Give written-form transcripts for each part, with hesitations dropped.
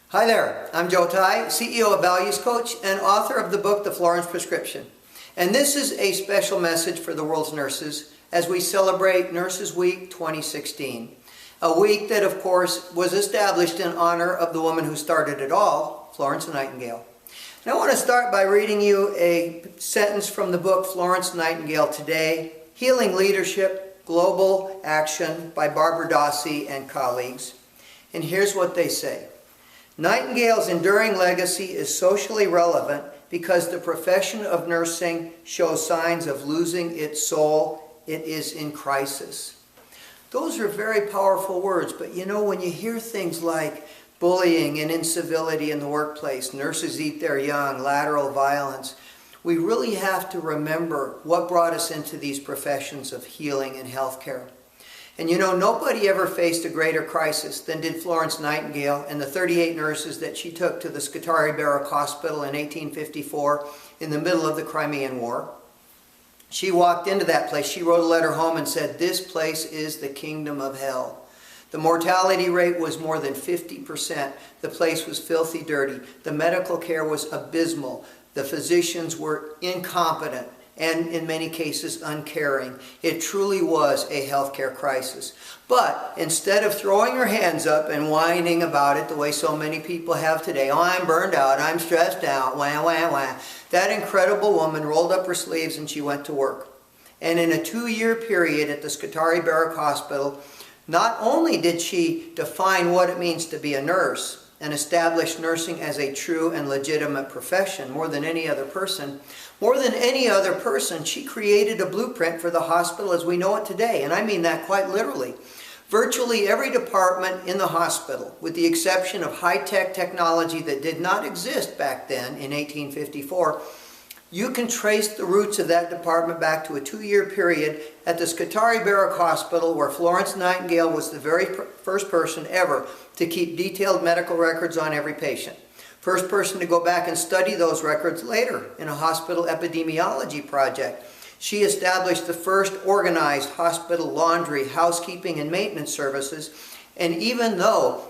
Hi there, I'm Joe Ty, CEO of Values Coach and author of the book, The Florence Prescription. And this is a special message for the world's nurses as we celebrate Nurses Week 2016. A week that, of course, was established in honor of the woman who started it all, Florence Nightingale. And I want to start by reading you a sentence from the book, Florence Nightingale Today, Healing Leadership, Global Action by Barbara Dossi and colleagues. And here's what they say. Nightingale's enduring legacy is socially relevant because the profession of nursing shows signs of losing its soul. It is in crisis. Those are very powerful words, but you know, when you hear things like bullying and incivility in the workplace, nurses eat their young, lateral violence, we really have to remember what brought us into these professions of healing and healthcare. And you know, nobody ever faced a greater crisis than did Florence Nightingale and the 38 nurses that she took to the Scutari Barrack Hospital in 1854 in the middle of the Crimean War. She walked into that place, she wrote a letter home and said, "This place is the kingdom of hell." The mortality rate was more than 50%. The place was filthy dirty. The medical care was abysmal. The physicians were incompetent and in many cases uncaring. It truly was a healthcare crisis. But instead of throwing her hands up and whining about it the way so many people have today, "Oh, I'm burned out, I'm stressed out, wah, wah, wah," that incredible woman rolled up her sleeves and she went to work. And in a 2-year period at the Scutari Barrack Hospital, not only did she define what it means to be a nurse and establish nursing as a true and legitimate profession more than any other person, she created a blueprint for the hospital as we know it today. And I mean that quite literally. Virtually every department in the hospital, with the exception of high-tech technology that did not exist back then in 1854, you can trace the roots of that department back to a 2-year period at the Scutari Barrack Hospital where Florence Nightingale was the very first person ever to keep detailed medical records on every patient. First person to go back and study those records later in a hospital epidemiology project. She established the first organized hospital laundry, housekeeping, and maintenance services. And even though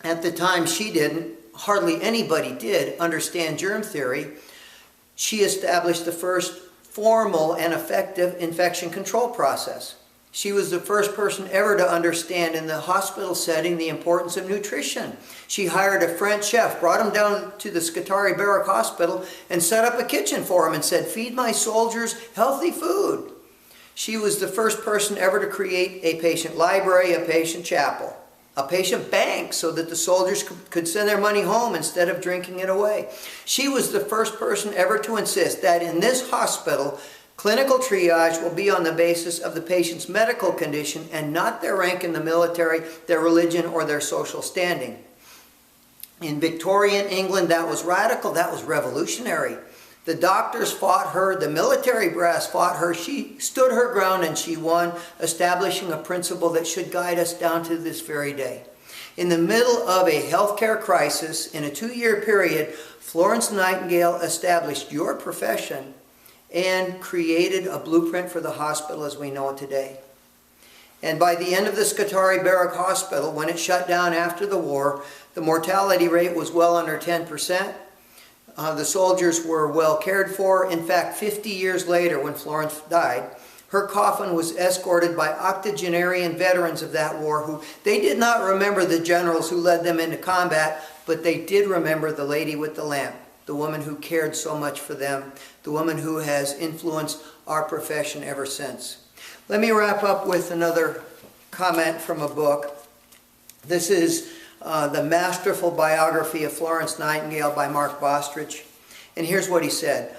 at the time she didn't, hardly anybody did, understand germ theory, she established the first formal and effective infection control process. She was the first person ever to understand in the hospital setting the importance of nutrition. She hired a French chef, brought him down to the Scutari Barrack Hospital and set up a kitchen for him and said, "Feed my soldiers healthy food." She was the first person ever to create a patient library, a patient chapel, a patient bank so that the soldiers could send their money home instead of drinking it away. She was the first person ever to insist that in this hospital, clinical triage will be on the basis of the patient's medical condition and not their rank in the military, their religion, or their social standing. In Victorian England, that was radical, that was revolutionary. The doctors fought her, the military brass fought her. She stood her ground and she won, establishing a principle that should guide us down to this very day. In the middle of a healthcare crisis, in a 2-year period, Florence Nightingale established your profession and created a blueprint for the hospital as we know it today. And by the end of the Scutari Barrack Hospital, when it shut down after the war, the mortality rate was well under 10%. The soldiers were well cared for. In fact, 50 years later, when Florence died, her coffin was escorted by octogenarian veterans of that war who, they did not remember the generals who led them into combat, but they did remember the lady with the lamp, the woman who cared so much for them, the woman who has influenced our profession ever since. Let me wrap up with another comment from a book. This is the masterful biography of Florence Nightingale by Mark Bostridge. And here's what he said.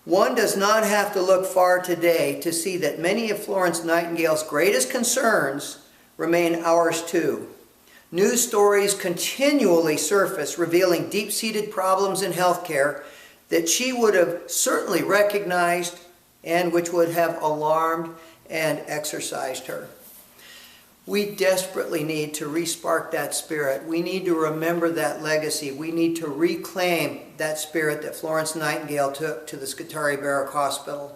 "One does not have to look far today to see that many of Florence Nightingale's greatest concerns remain ours too. News stories continually surface revealing deep-seated problems in healthcare that she would have certainly recognized and which would have alarmed and exercised her." We desperately need to respark that spirit. We need to remember that legacy. We need to reclaim that spirit that Florence Nightingale took to the Scutari Barrack Hospital.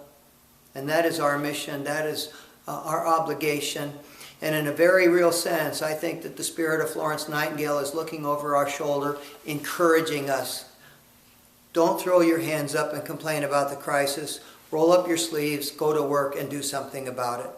And that is our mission. That is our obligation. And in a very real sense, I think that the spirit of Florence Nightingale is looking over our shoulder, encouraging us. Don't throw your hands up and complain about the crisis. Roll up your sleeves, go to work, and do something about it.